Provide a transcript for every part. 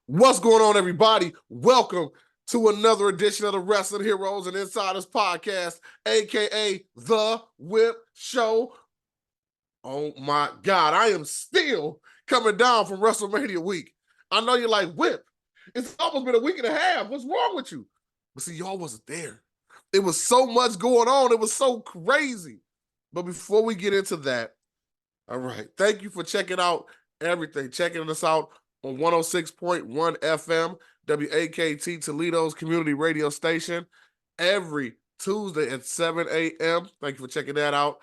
What's going on, everybody? Welcome to another edition of the Wrestling Heroes and Insiders Podcast, aka The Whip Show. Oh my God, I am still coming down from WrestleMania week. I know you're like, Whip, it's almost been a week and a half. What's wrong with you? But see, y'all wasn't there. It was so much going on. It was so crazy. But before we get into that, all right, thank you for checking out everything, checking us out on 106.1 FM, WAKT Toledo's community radio station, every Tuesday at 7 a.m. Thank you for checking that out.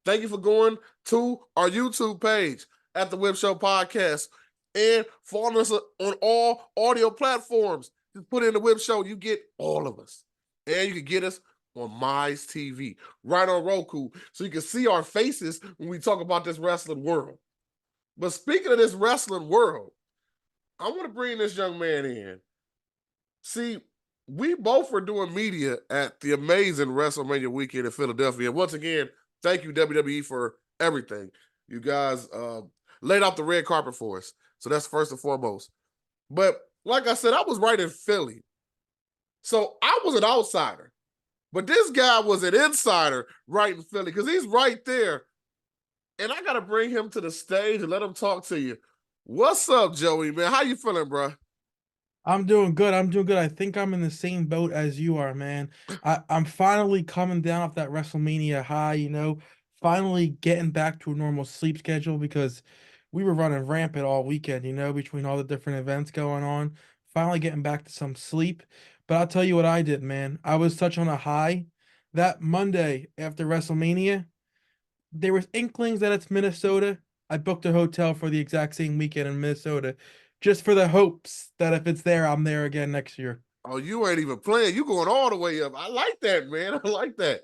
Thank you for going to our YouTube page at the Whip Show Podcast and following us on all audio platforms. Just put in the Whip Show, you get all of us. And you can get us on Mize TV, right on Roku, so you can see our faces when we talk about this wrestling world. But speaking of this wrestling world, I want to bring this young man in. See, we both were doing media at the amazing WrestleMania weekend in Philadelphia. And once again, thank you, WWE, for everything. You guys laid out the red carpet for us. So that's first and foremost. But like I said, I was right in Philly. So I was an outsider. But this guy was an insider right in Philly because he's right there. And I got to bring him to the stage and let him talk to you. What's up, Joey, man? How you feeling, bro? I'm doing good. I'm doing good. I think I'm in the same boat as you are, man. I'm finally coming down off that WrestleMania high, finally getting back to a normal sleep schedule because we were running rampant all weekend, between all the different events going on. Finally getting back to some sleep. But I'll tell you what I did, man. I was such on a high. That Monday after WrestleMania, there was inklings that it's Minnesota. I booked a hotel for the exact same weekend in Minnesota, just for the hopes that if it's there, I'm there again next year. Oh, you ain't even playing. You going all the way up. I like that, man. I like that.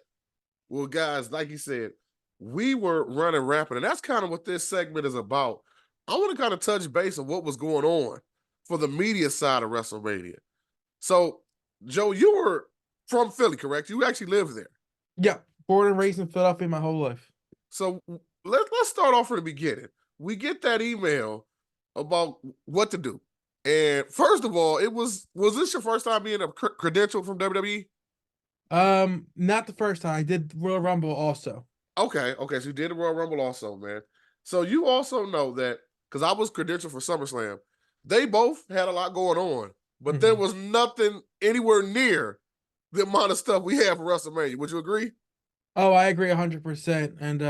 Well, guys, like you said, we were running rapid, and that's kind of what this segment is about. I want to kind of touch base on what was going on for the media side of WrestleMania. So, Joe, you were from Philly, correct? You actually lived there. Yeah, born and raised in Philadelphia my whole life. So let's start off from the beginning. We get that email about what to do. And first of all, it was this your first time being a credential from WWE? Not the first time. I did Royal Rumble also. Okay, so you did the Royal Rumble also, man. So you also know that because I was credentialed for SummerSlam, they both had a lot going on, but there Mhm. was nothing anywhere near the amount of stuff we have for WrestleMania. Would you agree? Oh, I agree 100%. And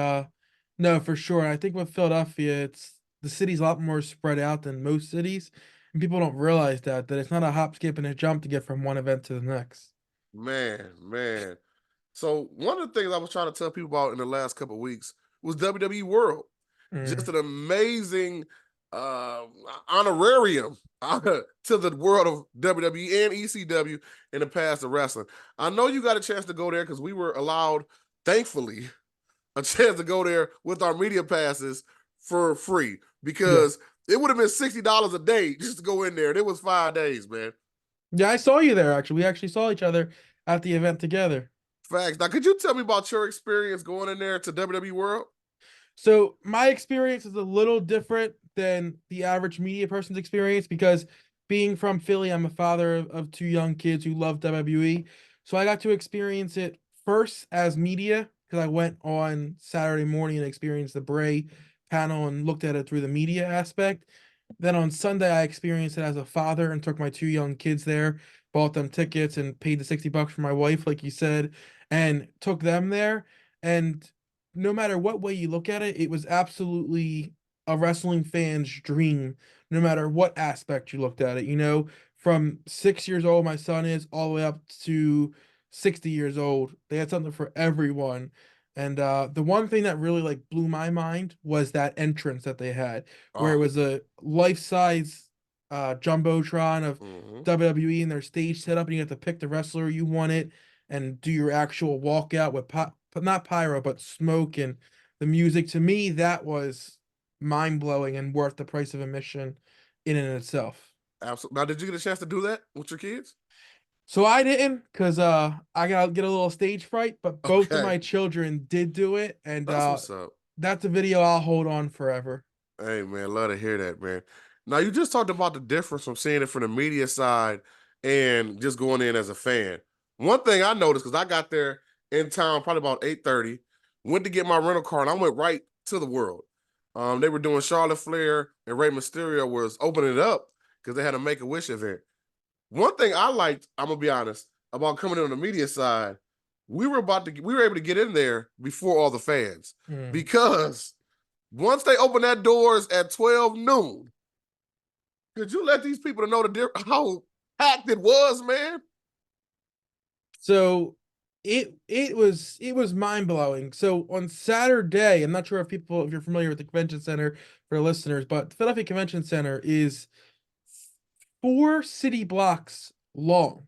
no, for sure. I think with Philadelphia, it's the city's a lot more spread out than most cities, and people don't realize that it's not a hop, skip, and a jump to get from one event to the next. Man. So one of the things I was trying to tell people about in the last couple of weeks was WWE World. Just Mm. an amazing uh, honorarium to the world of WWE and ECW in the past of wrestling. I know you got a chance to go there because we were allowed, thankfully, a chance to go there with our media passes for free Yeah. because it would have been $60 a day just to go in there. And it was 5 days, man. Yeah, I saw you there actually. We actually saw each other at the event together. Facts. Now, could you tell me about your experience going in there to WWE World? So my experience is a little different than the average media person's experience because being from Philly, I'm a father of two young kids who love WWE. So I got to experience it first as media because I went on Saturday morning and experienced the Bray panel and looked at it through the media aspect. Then on Sunday, I experienced it as a father and took my two young kids there, bought them tickets and paid the $60 for my wife, like you said, and took them there. And no matter what way you look at it, it was absolutely a wrestling fan's dream, no matter what aspect you looked at it. From 6 years old, my son is all the way up to 60 years old. They had something for everyone. And the one thing that really like blew my mind was that entrance that they had, where it Oh, was a life-size jumbotron of mm-hmm. WWE and their stage setup, and you have to pick the wrestler you wanted and do your actual walkout with not pyro, but smoke and the music. To me, that was mind blowing and worth the price of admission in and itself. Absolutely. Now, did you get a chance to do that with your kids? So I didn't, because I gotta get a little stage fright, but both of Okay, my children did do it, and that's what's up. that's a video I'll hold on forever. Hey, man, love to hear that, man. Now, you just talked about the difference from seeing it from the media side and just going in as a fan. One thing I noticed, because I got there in town probably about 8:30, went to get my rental car, and I went right to the World. They were doing Charlotte Flair and Rey Mysterio was opening it up because they had a Make-A-Wish event. One thing I liked, I'm gonna be honest, about coming in on the media side, we were able to get in there before all the fans because once they opened that doors at 12 noon, could you let these people know how packed it was, man? So it was mind blowing. So on Saturday, I'm not sure if you're familiar with the convention center for listeners, but the Philadelphia Convention Center is 4 city blocks long.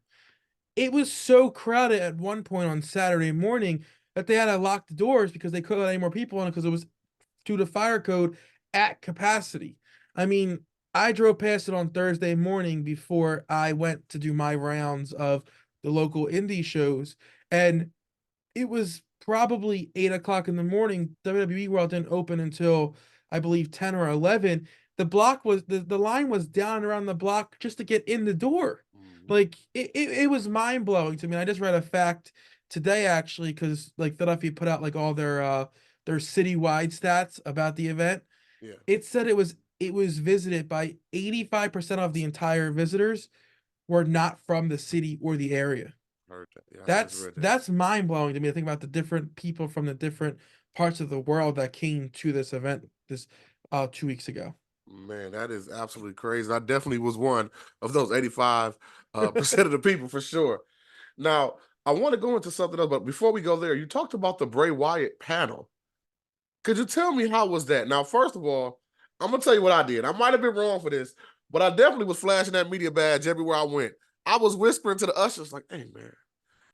It was so crowded at one point on Saturday morning that they had to lock the doors because they couldn't let any more people in because it was due to fire code at capacity. I mean, I drove past it on Thursday morning before I went to do my rounds of the local indie shows, and it was probably 8 o'clock in the morning. WWE World didn't open until I believe 10 or 11. The line was down around the block just to get in the door. Like it was mind blowing to me. I just read a fact today actually because like Philadelphia put out like all their citywide stats about the event. Yeah, It said it was visited by 85% of the entire visitors were not from the city or the area. heard that. Yeah, I just That's read that. that's mind blowing to me to think about the different people from the different parts of the world that came to this event this 2 weeks ago. Man, that is absolutely crazy. I definitely was one of those 85 percent of the people for sure. Now, I want to go into something else, but before we go there, you talked about the Bray Wyatt panel. Could you tell me how was that? Now, first of all, I'm gonna tell you what I did. I might have been wrong for this, but I definitely was flashing that media badge everywhere I went. I was whispering to the ushers, like, "Hey, man,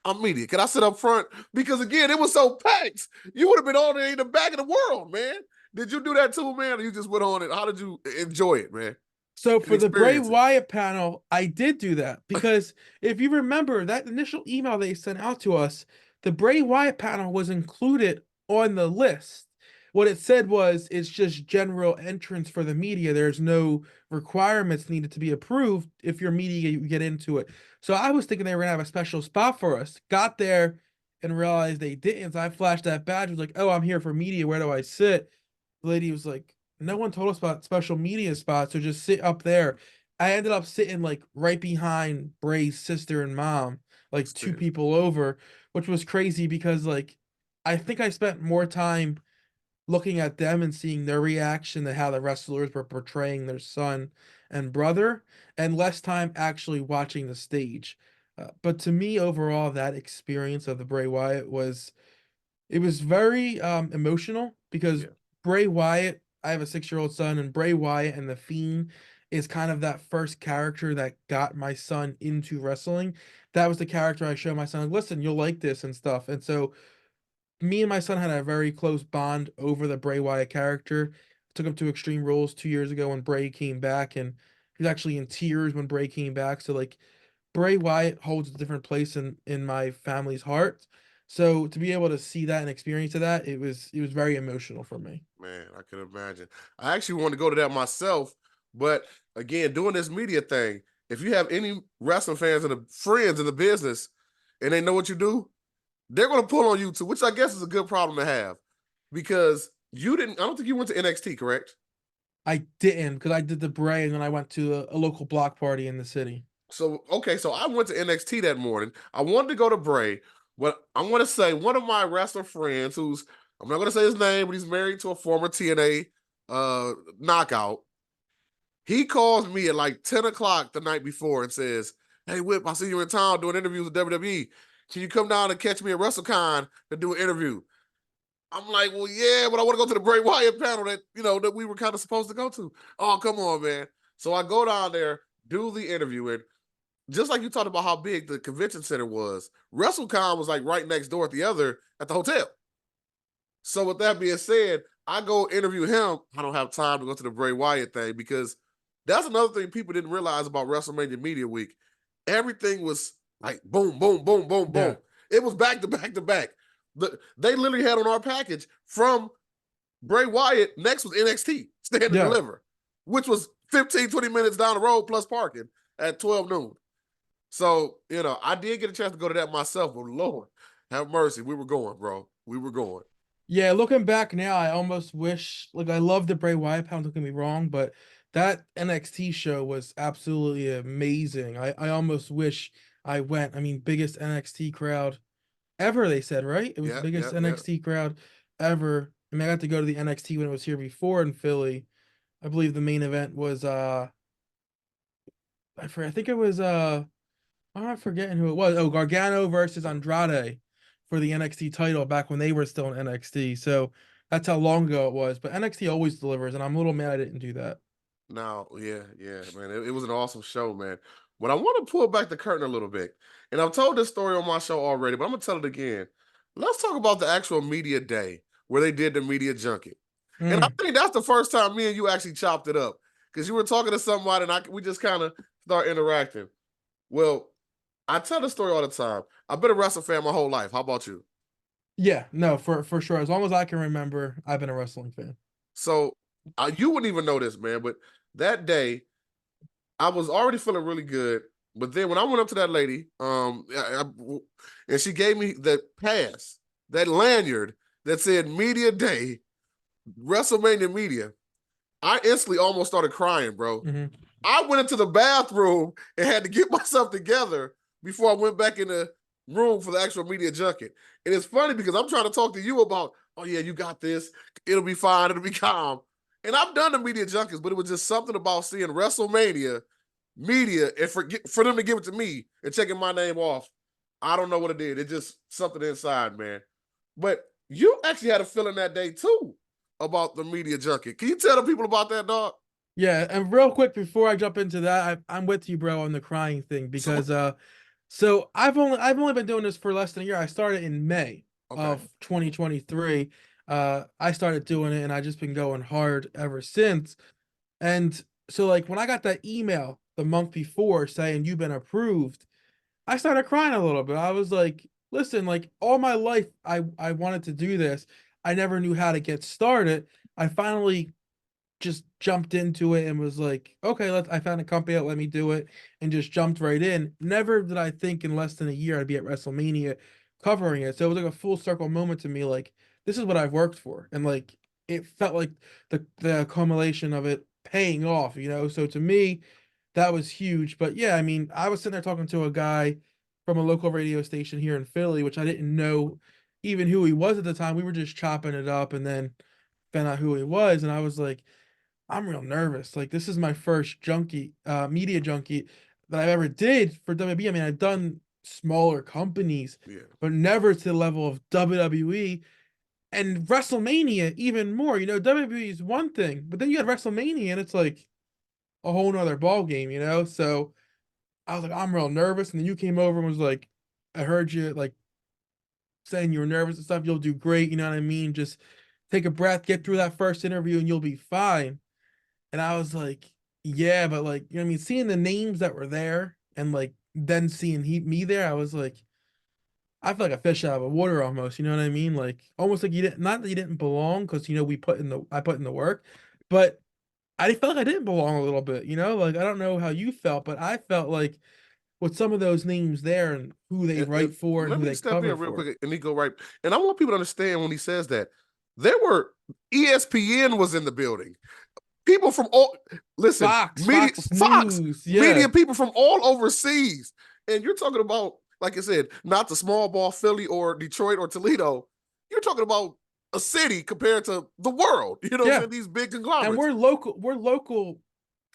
I'm media. Can I sit up front?" Because again, it was so packed. You would have been on there in the back of the world, man. Did you do that too, man? Or you just went on it? How did you enjoy it, man? So And for the Bray experience it? Wyatt panel, I did do that because if you remember that initial email they sent out to us, the Bray Wyatt panel was included on the list. What it said was it's just general entrance for the media. There's no requirements needed to be approved if you're media you get into it. So I was thinking they were gonna have a special spot for us. Got there and realized they didn't. So I flashed that badge, was like, oh, I'm here for media. Where do I sit? The lady was like, no one told us about special media spots, so just sit up there. I ended up sitting like right behind Bray's sister and mom, like two Understand. people over, which was crazy because like I think I spent more time looking at them and seeing their reaction to how the wrestlers were portraying their son and brother, and less time actually watching the stage. But to me, overall, that experience of the Bray Wyatt it was very emotional because Yeah. Bray Wyatt, I have a 6-year-old son, and Bray Wyatt and The Fiend is kind of that first character that got my son into wrestling. That was the character I showed my son, like, listen, you'll like this and stuff. And so me and my son had a very close bond over the Bray Wyatt character. Took him to Extreme Rules 2 years ago when Bray came back, and he was actually in tears when Bray came back. So like Bray Wyatt holds a different place in my family's heart. So to be able to see that and experience that, it was very emotional for me. Man, I can imagine. I actually want to go to that myself, but again, doing this media thing, if you have any wrestling fans and the friends in the business and they know what you do, they're going to pull on you too, which I guess is a good problem to have because I don't think you went to NXT, correct? I didn't because I did the Bray and then I went to a local block party in the city. So, okay, so I went to NXT that morning. I wanted to go to Bray, but I want to say one of my wrestler friends I'm not going to say his name, but he's married to a former TNA knockout. He calls me at like 10 o'clock the night before and says, "Hey, Whip, I see you in town doing interviews with WWE. Can you come down and catch me at WrestleCon to do an interview?" I'm like, "Well, yeah, but I want to go to the Bray Wyatt panel that we were kind of supposed to go to." "Oh, come on, man." So I go down there, do the interview, and just like you talked about how big the convention center was, WrestleCon was like right next door at the hotel. So with that being said, I go interview him. I don't have time to go to the Bray Wyatt thing because that's another thing people didn't realize about WrestleMania Media Week. Everything was like boom, boom, boom, boom, Yeah. boom. It was back to back to back. They literally had on our package from Bray Wyatt. Next was NXT Stand and Yeah. Deliver, which was 15, 20 minutes down the road plus parking at 12 noon. So, I did get a chance to go to that myself, but Lord, have mercy. We were going, bro. We were going. Yeah, looking back now, I almost wish, like, I love the Bray Wyatt pound, don't get me wrong, but that NXT show was absolutely amazing. I almost wish I went. I mean, biggest NXT crowd ever, they said, right? It was the Yeah, biggest yeah, yeah. NXT crowd ever. I mean, I got to go to the NXT when it was here before in Philly. I believe the main event was I think it was I'm not forgetting who it was. Oh, Gargano versus Andrade for the NXT title back when they were still in NXT. So that's how long ago it was. But NXT always delivers, and I'm a little mad I didn't do that. No, yeah, yeah, man. It was an awesome show, man. But I want to pull back the curtain a little bit. And I've told this story on my show already, but I'm going to tell it again. Let's talk about the actual media day where they did the media junket. And I Mm, think that's the first time me and you actually chopped it up because you were talking to somebody and we just kind of start interacting. Well, I tell the story all the time. I've been a wrestling fan my whole life. How about you? yeah, no, for sure. As long as I can remember, I've been a wrestling fan. So you wouldn't even know this, man, but that day I was already feeling really good. But then when I went up to that lady, and she gave me the pass, that lanyard that said Media Day, WrestleMania Media, I instantly almost started crying, bro. Hmm. I went into the bathroom and had to get myself together before I went back in the room for the actual media junket. And it's funny because I'm trying to talk to you about, oh yeah, you got this. It'll be fine. It'll be calm. And I've done the media junkets, but it was just something about seeing WrestleMania media and for them to give it to me and checking my name off. I don't know what it did. It just something inside, man. But you actually had a feeling that day too about the media junket. Can you tell the people about that, dog? Yeah, and real quick before I jump into that, I'm with you, bro, on the crying thing So because so I've only been doing this for less than a year. I started in May okay. of 2023. I started doing it and I just been going hard ever since. And so like when I got that email the month before saying you've been approved, I started crying a little bit. I was like, listen, like all my life I wanted to do this. I never knew how to get started. I finally just jumped into it and was like, okay, I found a company that let me do it and just jumped right in. Never did I think in less than a year I'd be at WrestleMania covering it. So it was like a full circle moment to me, like, this is what I've worked for. And like it felt like the accumulation of it paying off, you know. So to me, that was huge. But yeah, I mean, I was sitting there talking to a guy from a local radio station here in Philly, which I didn't know even who he was at the time. We were just chopping it up and then found out who he was. And I was like, I'm real nervous. Like this is my first media junkie that I've ever did for WWE. I mean, I've done smaller companies, Yeah. but never to the level of WWE and WrestleMania even more. You know, WWE is one thing, but then you had WrestleMania and it's like a whole nother ball game, you know? So I was like, I'm real nervous. And then you came over and was like, I heard you like saying you were nervous and stuff. You'll do great. You know what I mean? Just take a breath, get through that first interview and you'll be fine. And I was like, yeah, but like, you know what I mean? Seeing the names that were there and like then seeing me there, I was like, I feel like a fish out of a water almost, you know what I mean? Like almost like you didn't, not that you didn't belong because you know I put in the work, but I felt like I didn't belong a little bit, you know? Like I don't know how you felt, but I felt like with some of those names there and who they And write for and let who me they step cover in real for. quick and he go right. And I want people to understand when he says that there were ESPN was in the building. People from all listen, Fox Fox, News, media yeah. people from all overseas. And you're talking about, like I said, not the small ball Philly or Detroit or Toledo. You're talking about a city compared to the world. You know what I'm Yeah. saying? These big And conglomerates. we're local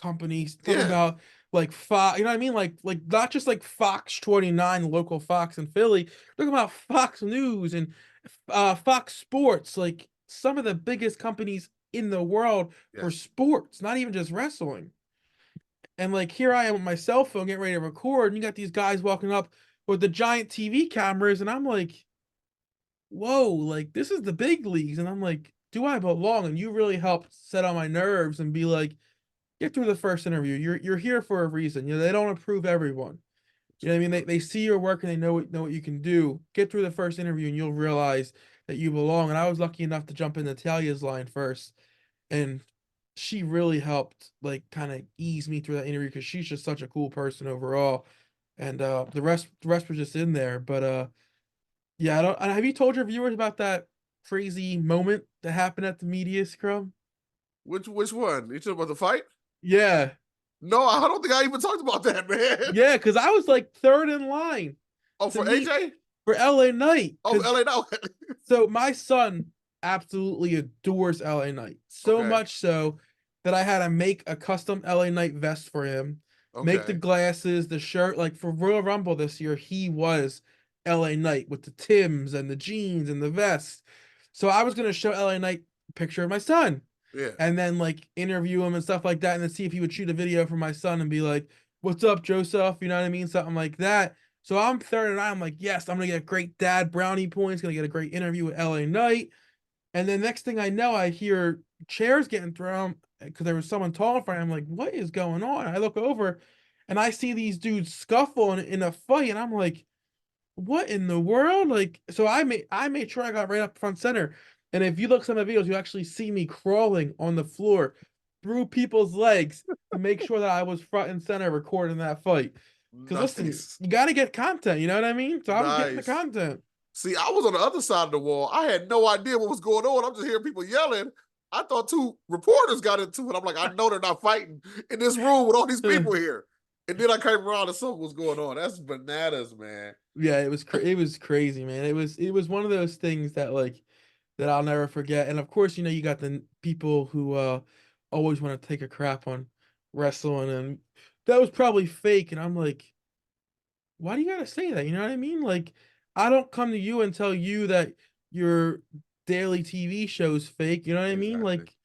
companies talking Yeah. about like Fox, you know what I mean? Like not just like Fox 29, local Fox in Philly, talking about Fox News and Fox Sports, like some of the biggest companies in the world for Yes. sports, not even just wrestling. And like here I am with my cell phone getting ready to record, and you got these guys walking up with the giant TV cameras, and I'm like, whoa, like this is the big leagues. And I'm like, do I belong? And you really helped set on my nerves and be like, get through the first interview. You're here for a reason. You know, they don't approve everyone. You know what I mean? They see your work and they know what you can do. Get through the first interview and you'll realize that you belong. And I was lucky enough to jump in Natalia's line first. And she really helped like kind of ease me through that interview because she's just such a cool person overall. And the rest was just in there. But yeah, I don't have you told your viewers about that crazy moment that happened at the media scrum? Which one? You talking about the fight? Yeah. No, I don't think I even talked about that, man. Yeah, because I was like third in line Oh, to for meet AJ? for LA Knight. Oh, for Because LA no. so my son absolutely adores LA Knight. So Okay. much so that I had to make a custom LA Knight vest for him, make the Okay. glasses, the shirt. Like for Royal Rumble this year, he was LA Knight with the Tims and the jeans and the vest. So I was gonna show LA Knight a picture of my son Yeah. and then like interview him and stuff like that, and then see if he would shoot a video for my son and be like, "What's up, Joseph?" You know what I mean? Something like that. So I'm third and I'm like, yes, I'm gonna get a great dad brownie points, gonna get a great interview with LA Knight. And then next thing I know, I hear chairs getting thrown because there was someone tall in front. I'm like, what is going on? I look over and I see these dudes scuffle in a fight, and I'm like, what in the world? Like, so I made sure I got right up front center. And if you look some of the videos, you actually see me crawling on the floor through people's legs to make sure that I was front and center recording that fight. Because listen, Nice. you got to get content. You know what I mean? So I was getting the Nice. content. See, I was on the other side of the wall. I had no idea what was going on. I'm just hearing people yelling. I thought two reporters got into it. I'm like, I know they're not fighting in this room with all these people here. And then I came around and saw what was going on. That's bananas, man. Yeah, it was crazy, man. It was one of those things that like that I'll never forget. And of course, you got the people who always want to take a crap on wrestling, and that was probably fake. And I'm like, why do you gotta say that? You know what I mean? Like, I don't come to you and tell you that your daily TV show is fake. You know what I mean? Exactly. Like,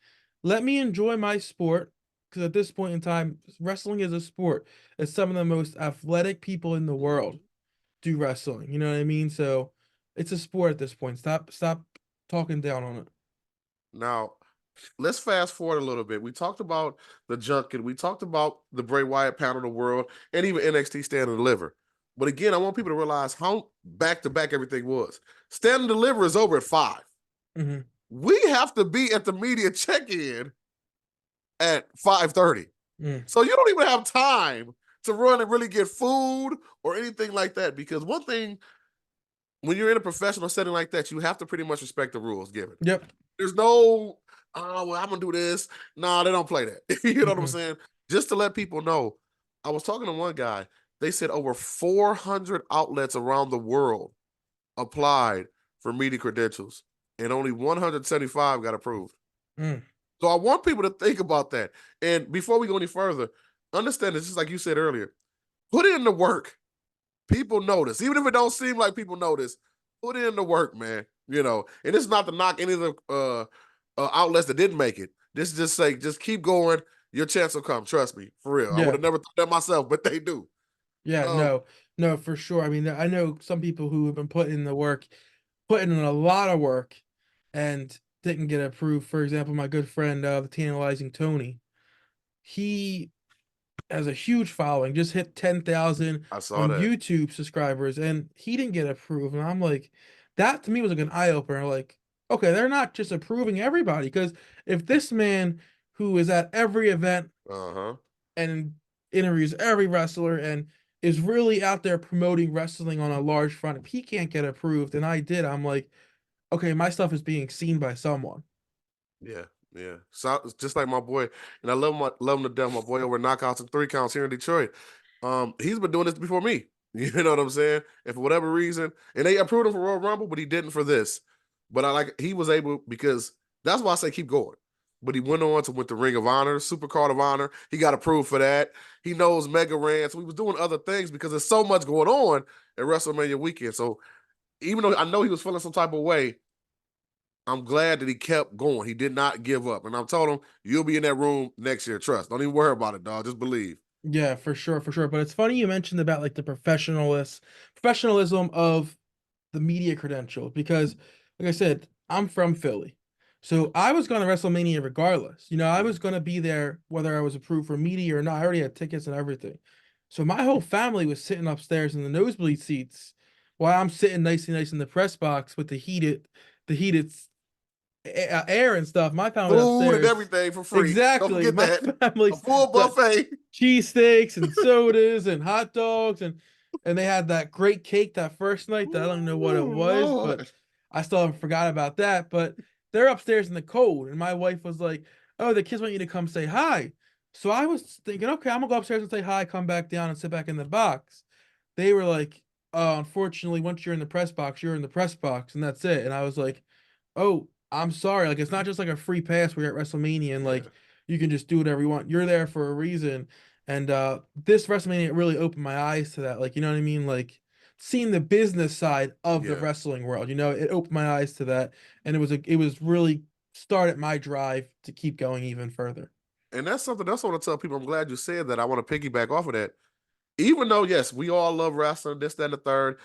let me enjoy my sport. Because at this point in time, wrestling is a sport. It's some of the most athletic people in the world Mhm. do wrestling. You know what I mean? So it's a sport at this point. Stop talking down on it. Now, let's fast forward a little bit. We talked about the junket. We talked about the Bray Wyatt pound of the world and even NXT Stand and Deliver. But again, I want people to realize how back to back everything was. Stand and Deliver is over at 5. Hmm. We have to be at the media check-in at 5:30. Mm. So you don't even have time to run and really get food or anything like that. Because one thing, when you're in a professional setting like that, you have to pretty much respect the rules given. Yep. There's no, oh, well, I'm gonna do this. No, they don't play that. You know what I'm Mm-mm. saying? Just to let people know, I was talking to one guy. They said over 400 outlets around the world applied for media credentials, and only 175 got approved. Mm. So I want people to think about that. And before we go any further, understand this, just like you said earlier, put in the work. People notice, even if it don't seem like people notice. Put in the work, man. And it's not to knock any of the outlets that didn't make it. This is just say, just keep going. Your chance will come. Trust me, for real. I would Yeah. have never thought that myself, but they do. Yeah. Um, No. No, for sure. I mean, I know some people who have been putting in the work, putting in a lot of work, and didn't get approved. For example, my good friend, the Tantalizing Tony, he has a huge following, just hit 10,000 I saw on that. YouTube subscribers, and he didn't get approved. And I'm like, that to me was like an eye opener. Like, okay, they're not just approving everybody, because if this man who is at every event Uh huh. and interviews every wrestler and is really out there promoting wrestling on a large front, if he can't get approved, and I did, I'm like, okay, my stuff is being seen by someone. Yeah, yeah. So it's just like my boy, and I love him to death. My boy over knockouts and 3 counts here in Detroit. He's been doing this before me. You know what I'm saying? And for whatever reason, and they approved him for Royal Rumble, but he didn't for this. But he was able, because that's why I say keep going. But he went on to win the Ring of Honor, Super Card of Honor. He got approved for that. He knows Mega Ran. So he was doing other things because there's so much going on at WrestleMania weekend. So even though I know he was feeling some type of way, I'm glad that he kept going. He did not give up. And I told him, you'll be in that room next year. Trust. Don't even worry about it, dog. Just believe. Yeah, for sure, for sure. But it's funny you mentioned about like the professionalism of the media credential because, like I said, I'm from Philly. So I was going to WrestleMania regardless. I Yeah. was going to be there whether I was approved for media or not. I already had tickets and everything. So my whole family was sitting upstairs in the nosebleed seats while I'm sitting nice and nice in the press box with the heated air and stuff. My family went Food and upstairs. everything for free. Don't Exactly. forget My that. A family full got buffet. cheesesteaks and sodas and hot dogs and they had that great cake that first night that I don't know what it Ooh, was, but Lord. I still haven't forgot about that. But they're upstairs in the cold, and my wife was like, "Oh, the kids want you to come say hi." So I was thinking, okay, I'm gonna go upstairs and say hi, come back down and sit back in the box. They were like, unfortunately, once you're in the press box, you're in the press box, and that's it. And I was like, oh, I'm sorry. Like, it's not just like a free pass where you're at WrestleMania and Yeah. like you can just do whatever you want. You're there for a reason. And this WrestleMania really opened my eyes to that. Like, you know what I mean? Like seeing the business side of the Yeah. wrestling world. You know, it opened my eyes to that, and it was really started my drive to keep going even further. And that's something else I want to tell people. I'm glad you said that. I want to piggyback off of that. Even though, yes, we all love wrestling, this, that, and the third,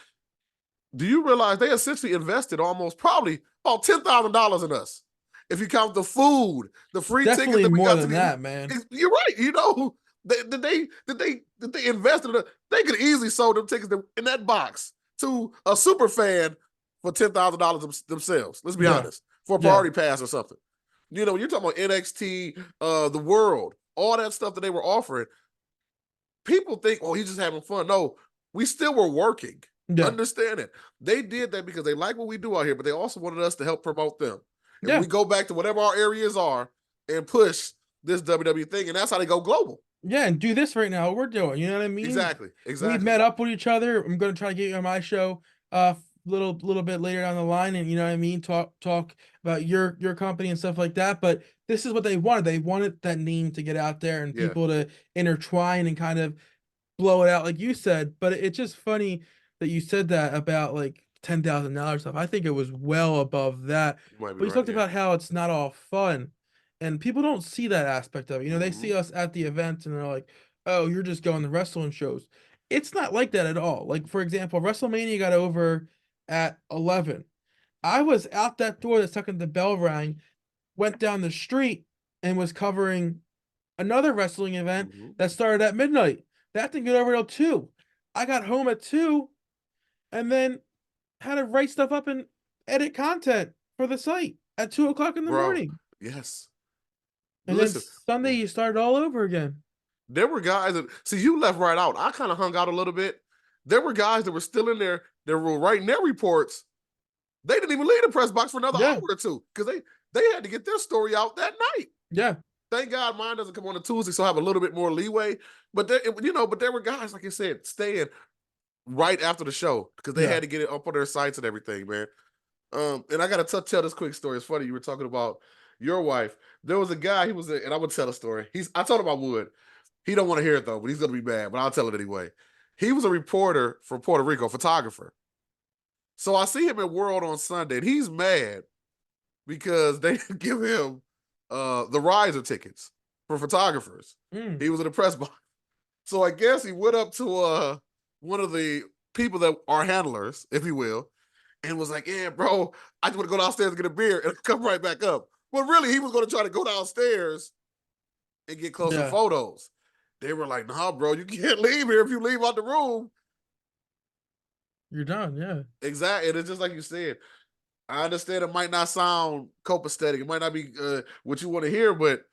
do you realize they essentially invested almost probably about $10,000 in us? If you count the food, the free tickets Definitely that we more got to than get, that, man. you're right. You know, they invested in it. They could easily sold them tickets in that box to a super fan for $10,000 themselves. Let's be Yeah, honest, for a yeah, priority pass or something. You know, you're talking about NXT, the World, all that stuff that they were offering. People think, oh, he's just having fun. No, we still were working. yeah, Understand it. They did that because they like what we do out here, but they also wanted us to help promote them. And yeah. we go back to whatever our areas are and push this WWE thing, and that's how they go global. Yeah, and do this right now. What we're doing. You know what I mean? Exactly. We've Exactly. met up with each other. I'm gonna try to get you on my show little bit later down the line, and you know what I mean, talk about your company and stuff like that. But this is what they wanted. They wanted that name to get out there and Yeah. people to intertwine and kind of blow it out like you said. But it's just funny that you said that about like $10,000 stuff. I think it was well above that. You might be But you right. talked Yeah. about how it's not all fun, and people don't see that aspect of it. You know, they Mm-hmm. see us at the events and they're like, "Oh, you're just going to wrestling shows." It's not like that at all. Like for example, WrestleMania got over at 11. I was out that door the second the bell rang, went down the street and was covering another wrestling event Mm-hmm. that started at midnight. That didn't get over till 2. I got home at 2 and then had to write stuff up and edit content for the site at 2 o'clock in the Bro, morning. yes. And then Listen, Sunday you started all over again. there were guys that see you left right out. I kind of hung out a little bit. There were guys that were still in there that were writing their reports. They didn't even leave the press box for another hour Yeah, or two because they had to get their story out that night. yeah, Thank God mine doesn't come on a Tuesday, so I have a little bit more leeway. But there were guys, like I said, staying right after the show because they yeah. had to get it up on their sites and everything, man. And I gotta tell this quick story. It's funny you were talking about your wife. There was a guy. And I would tell a story. I told him I would. He don't want to hear it though, but he's gonna be mad. But I'll tell it anyway. He was a reporter from Puerto Rico, photographer. So I see him at World on Sunday, and he's mad because they give him the riser tickets for photographers. Mm, He was in the press box. So I guess he went up to one of the people that are handlers, if you will, and was like, yeah, bro, I just want to go downstairs and get a beer and come right back up. But really, he was going to try to go downstairs and get closer yeah, photos. They were like, nah, bro, you can't leave here. If you leave out the room, you're done. Yeah, exactly. And it's just like you said. I understand it might not sound copacetic. It might not be what you want to hear, but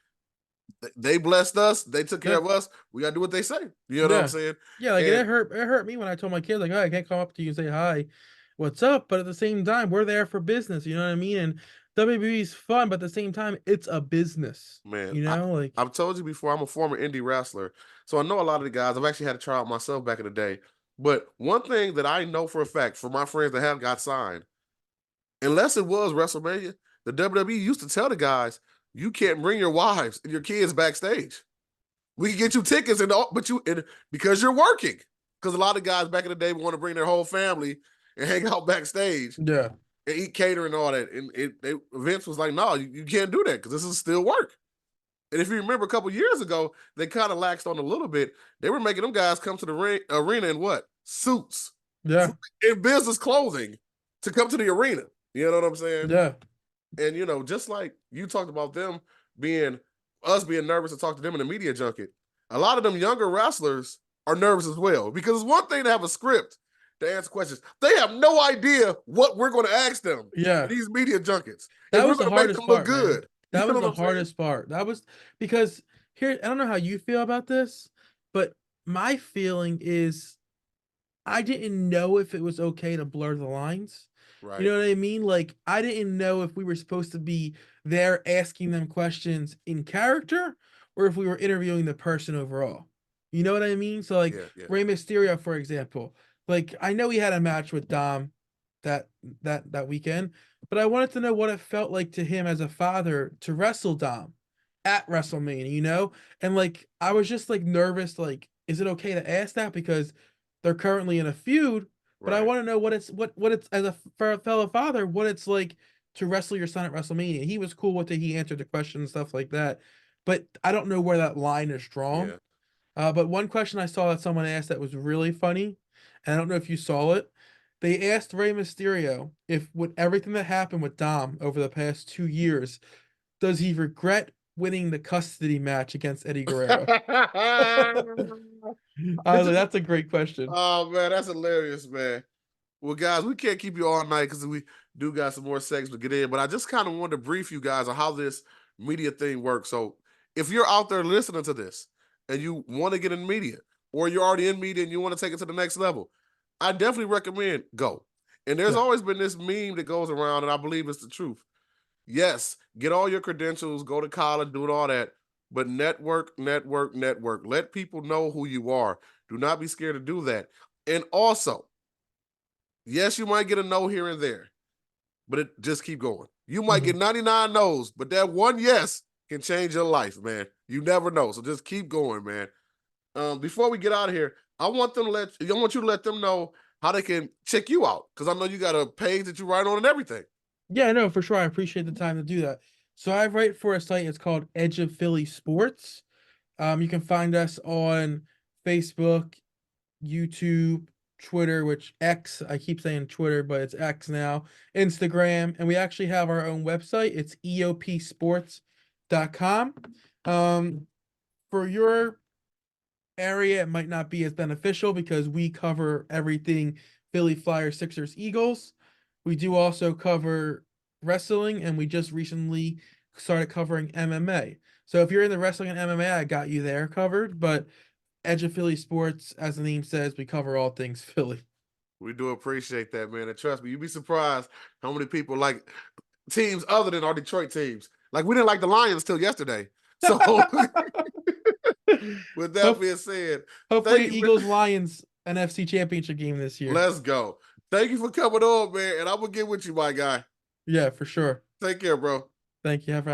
they blessed us. They took care yeah, of us. We got to do what they say. You know what I'm yeah, saying? yeah. Like And it hurt me when I told my kids like, "Oh, I can't come up to you and say hi, what's up?" But at the same time, we're there for business. You know what I mean? And WWE is fun, but at the same time, it's a business. man, You know, like I've told you before, I'm a former indie wrestler. So I know a lot of the guys. I've actually had to try out myself back in the day. But one thing that I know for a fact from my friends that have got signed, unless it was WrestleMania, the WWE used to tell the guys, you can't bring your wives and your kids backstage. We can get you tickets and because you're working. Because a lot of guys back in the day want to bring their whole family and hang out backstage yeah, and eat catering and all that. And Vince was like, no, you can't do that because this is still work. And if you remember a couple years ago, they kind of laxed on a little bit. They were making them guys come to the arena in what? Suits, yeah, in business clothing to come to the arena. You know what I'm saying? yeah, And just like you talked about them being being nervous to talk to them in the media junket, a lot of them younger wrestlers are nervous as well because it's one thing to have a script to answer questions. They have no idea what we're going to ask them Yeah. in these media junkets. That If we're was the going to make them hardest look part, man. good. You That know was what the I'm saying? hardest part. That was because here, I don't know how you feel about this, but my feeling is I didn't know if it was okay to blur the lines. You Right. know what I mean? Like I didn't know if we were supposed to be there asking them questions in character or if we were interviewing the person overall. You know what I mean? So like Yeah, yeah. Rey Mysterio, for example. Like I know he had a match with Dom that that weekend, but I wanted to know what it felt like to him as a father to wrestle Dom at WrestleMania, you know? And like I was just like nervous, like, is it okay to ask that? Because they're currently in a feud, but I Right. want to know what it's as a fellow father, what it's like to wrestle your son at WrestleMania. He was cool with it. He answered the question and stuff like that, but I don't know where that line is drawn. Yeah. But one question I saw that someone asked that was really funny, and I don't know if you saw it. They asked Rey Mysterio if with everything that happened with Dom over the past 2 years, does he regret winning the custody match against Eddie Guerrero? I was like, that's a great question. Oh man, that's hilarious, man. Well, guys, we can't keep you all night because we do got some more segments to get in. But I just kind of wanted to brief you guys on how this media thing works. So, if you're out there listening to this and you want to get in media, or you're already in media and you want to take it to the next level, I definitely recommend go. And there's Yeah. always been this meme that goes around, and I believe it's the truth. Yes, get all your credentials, go to college, do all that, but network, network, network. Let people know who you are. Do not be scared to do that. And also, yes, you might get a no here and there, but just keep going. You might Mhm. get 99 no's, but that one yes can change your life, man. You never know. So just keep going, man. Before we get out of here, I want you to let them know how they can check you out. Because I know you got a page that you write on and everything. Yeah, no, for sure. I appreciate the time to do that. So I write for a site. It's called Edge of Philly Sports. You can find us on Facebook, YouTube, Twitter, which X, I keep saying Twitter, but it's X now, Instagram, and we actually have our own website. It's eopsports.com. For your area, it might not be as beneficial because we cover everything Philly Flyers, Sixers, Eagles. We do also cover wrestling, and we just recently started covering MMA. So if you're in the wrestling and MMA, I got you there covered. But Edge of Philly Sports, as the name says, we cover all things Philly. We do appreciate that, man. And trust me, you'd be surprised how many people like teams other than our Detroit teams. Like we didn't like the Lions till yesterday. So with that Hope, being said, thank hopefully, you for Eagles Lions NFC Championship game this year. let's go. Thank you for coming on, man. And I'm gonna get with you, my guy. Yeah, for sure. Take care, bro. Thank you. Have